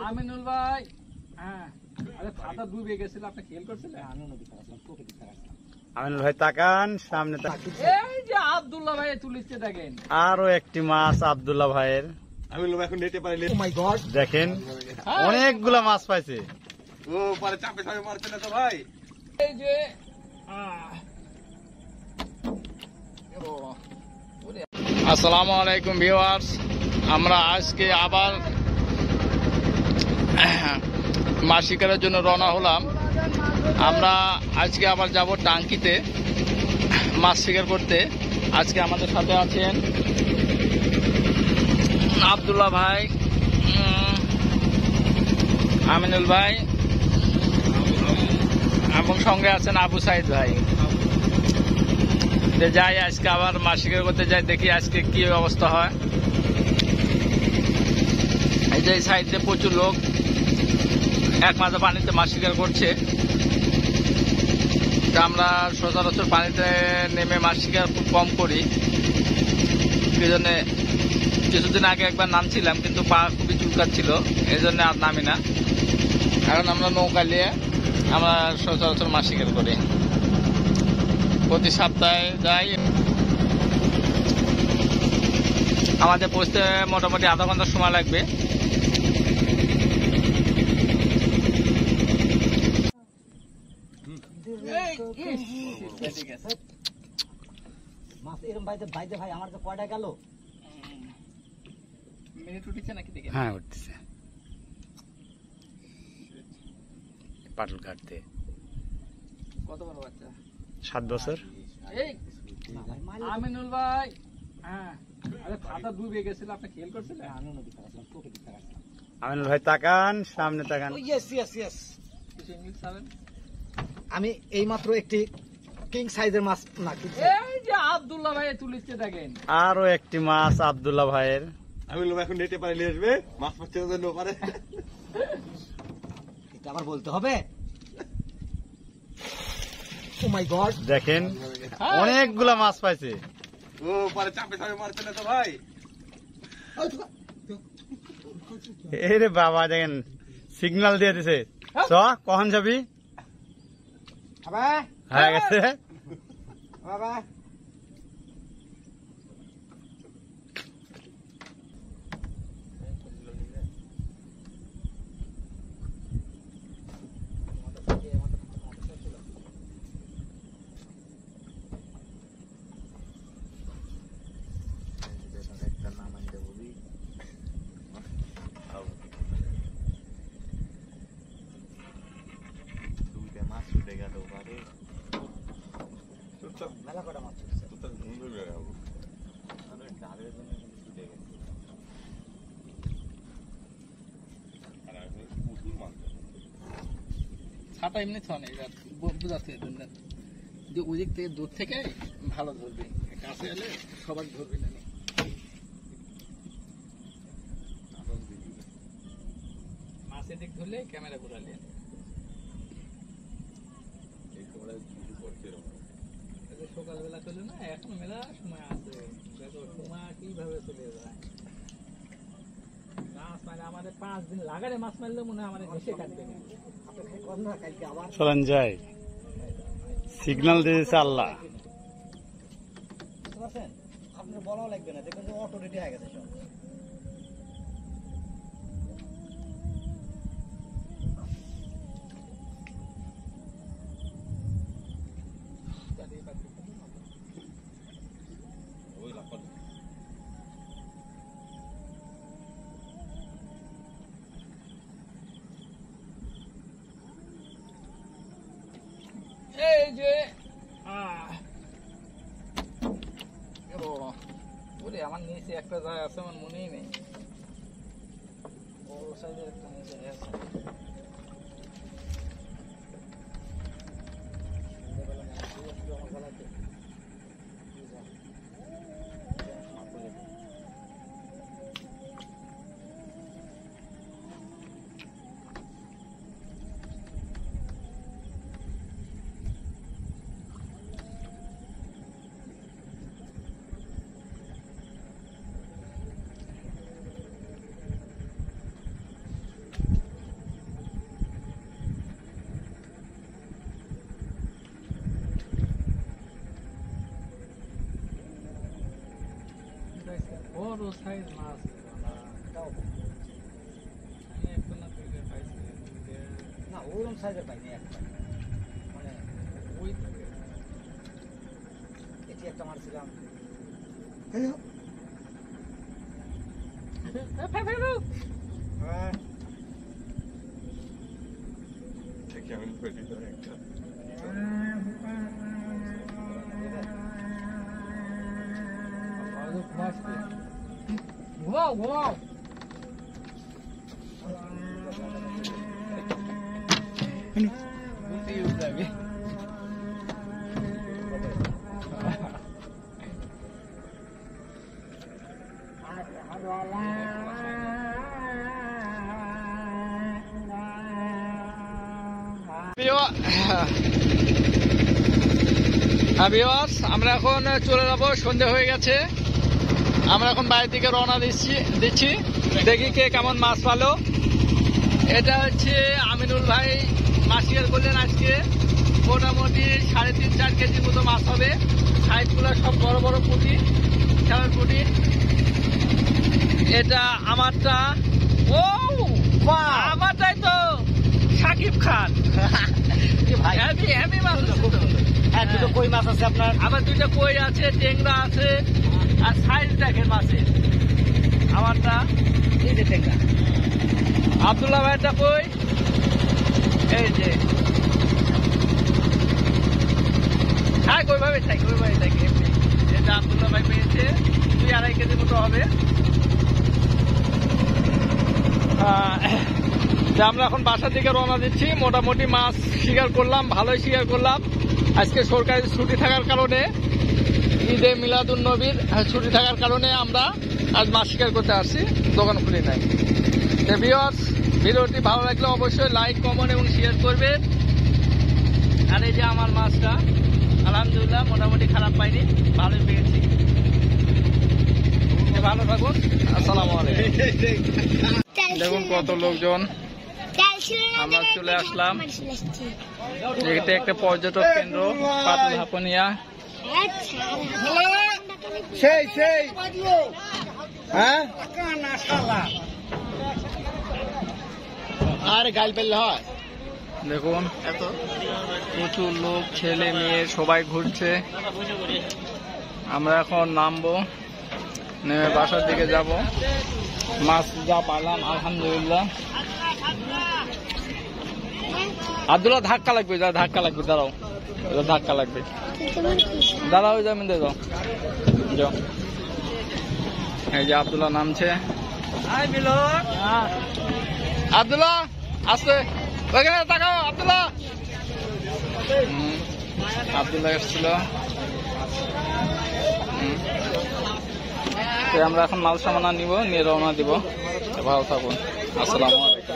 আমিনুল ভাই, হ্যাঁ, আরে খাতা ডুবে গেছিল, আপনি খেয়াল করছিলেন? আমিনুল ভাই তাকান সামনে। এই যে আব্দুল্লাহ ভাই তুলিছে দেখেন, আরো একটি মাছ আব্দুল্লাহ ভাইয়ের। আমিনুল ভাই এখন নেটে পাইলে দেখেন অনেকগুলা মাছ পাইছে। ও পরে চাপে চাপে মারছে না তো ভাই। এই যে আসসালামু আলাইকুম ভিউয়ার্স, আমরা আজকে আবার মাছ শিকারের জন্য রওনা হলাম। আমরা আজকে আবার যাব টাঙ্কিতে মাছ শিকার করতে। আজকে আমাদের সাথে আছেন আব্দুল্লাহ ভাই, আমিনুল ভাই এবং সঙ্গে আছেন আবু সাইদ ভাই। যাই আজকে আবার মাছ শিকার করতে যাই, দেখি আজকে কি অবস্থা হয়। এই যে সাইডে প্রচুর লোক এক মাঝে পানিতে মাছ শিকার করছে। আমরা সচরাচর পানিতে নেমে মাছ শিকার খুব কম করি, সেই জন্য কিছুদিন আগে একবার নামছিলাম, কিন্তু পা খুবই চুলকাচ্ছিল, এই জন্য আর নামি না। এখন আমরা নৌকা নিয়ে আমরা সচরাচর মাছ শিকার করি, প্রতি সপ্তাহে যাই। আমাদের পৌঁছতে মোটামুটি আধা ঘন্টার সময় লাগবে। হ্যাঁ উঠতেছে পাটল কাটতে। কত বড় বাচ্চা? 7 বছর। আমিনুল ভাই, হ্যাঁ, আরে খাতা ডুবে গেছিল, আপনি খেয়াল করছিলেন? আমিনুল ভাই তাকান সামনে তাকান। কিছু ইংলিশ জানেন? আমি এইমাত্র একটি কিং সাইজের মাছ না এই যে আব্দুল্লাহ ভাই তুলিছে দেখেন, আরো একটি মাছ আব্দুল্লাহ ভাইয়ের। আমিনুল ভাই এখন নেটে পাইলে আসবে, মাছ মারছে না জন্য পারে। এটা আবার বলতে হবে। ও মাই গড, দেখেন অনেকগুলা মাছ পাইছে। ও পরে চাপে চাপে মারছে না তো ভাই। এরে বাবা দেখেন সিগন্যাল দিয়ে দিছে, চ কখন যাবি? বাবা হয়ে গেছে। বাবা মেলা কটা মাছ উঠছে। ছাতা এমনি ছনে বুঝাচ্ছে যে ওই দিক থেকে দূর থেকে ভালো ধরবে, কাছে এলে সবাই ধরবে না। মাছের দিক ধরলে ক্যামেরা ঘুরালে সকালবেলা চলে না, এখন মেলা সময় আছে, সময় কিভাবে চলে যায়। মাছ মানে আমাদের 5 দিন লাগারে মাছ মারলে মনে হয় আমাদের দেশে কাটবে না। চলেন যাই, সিগন্যাল দিয়েছে আল্লাহ। বুঝতে পারছেন? আপনার বলাও লাগবে না, দেখবেন যে অটো রেডি হয়ে গেছে সব। এই যে আমার নিচে একটা জায়গা আছে, আমার মনেই নেই। বড় সাইজের একটা নিচে আছে। বড় সাইজ মাছ না ওরকম সাইজের পাইনি একটা মানে ওই এটি একটা মারছিলাম দেখি আমি ভিতরে একটা ঘুমাও ঘুমাও আমরা এখন চলে যাবো, সন্ধে হয়ে গেছে। আমরা এখন বাইরের দিকে রওনা দিচ্ছি দেখি কে কেমন মাছ পালো। এটা হচ্ছে আমিনুল ভাই মাছ শিকার করলেন আজকে। মোটামুটি 3.5-4 কেজির মতো মাছ হবে। সাইজগুলো সব বড় বড় পুঁটি, খেলার পুঁটি। এটা আমারটা, ও আমারটাই তো সাকিব খান। ভাই হেভি মাছ আছে তো। হ্যাঁ দুটো কই মাছ আছে আপনার, আবার 2টা কই আছে, টেংরা আছে। আর সাইজ দেখেন মাছের। আমারটা এই যে টেঙ্গা আব্দুল্লাহ ভাইটা কই, এই যে হ্যাঁ কইভাবে থাকে এটা আব্দুল্লাহ ভাই পেয়েছে 2-2.5 কেজি মতো হবে। আমরা এখন বাসার দিকে রওনা দিচ্ছি। মোটামুটি মাছ শিকার করলাম, ভালোই শিকার করলাম। আজকে সরকারি ছুটি থাকার কারণে, ঈদে মিলাদুন নবীর ছুটি থাকার কারণে আমরা আজ মাছ শিকার করতে আসছি, দোকান খুলি নাই। ভিউয়ার্স, ভিডিওটি ভালো লাগলে অবশ্যই লাইক, কমেন্ট এবং শেয়ার করবেন। আর এই যে আমার মাছটা আলহামদুলিল্লাহ মোটামুটি খারাপ পাইনি, ভালোই পেয়েছি। ভালো থাকুন, আসসালামু আলাইকুম। দেখুন কত লোকজন, আমরা চলে আসলাম। এটা একটা পর্যটক কেন্দ্র, পাতুল হাপনিয়া। সেই হ্যাঁ আরে গাইল পেলে হয়। দেখুন প্রচুর লোক, ছেলে মেয়ে সবাই ঘুরছে। আমরা এখন নামবো, নেমে বাসার দিকে যাব। মাছ যা পাইলাম আলহামদুলিল্লাহ। আব্দুল্লাহ ধাক্কা লাগবে, দাঁড়াও, ধাক্কা লাগবে, দাঁড়াও, যাবেন যাও। এই যে আব্দুল্লাহ নামছে। আব্দুল্লাহ আসতে, ওইখানে তাকাও আব্দুল্লাহ। আব্দুল্লাহ এসছিল। আমরা এখন মাল সামানা নিব, নিয়ে রওনা দিব। ভালো থাকুন, আসসালামু আলাইকুম।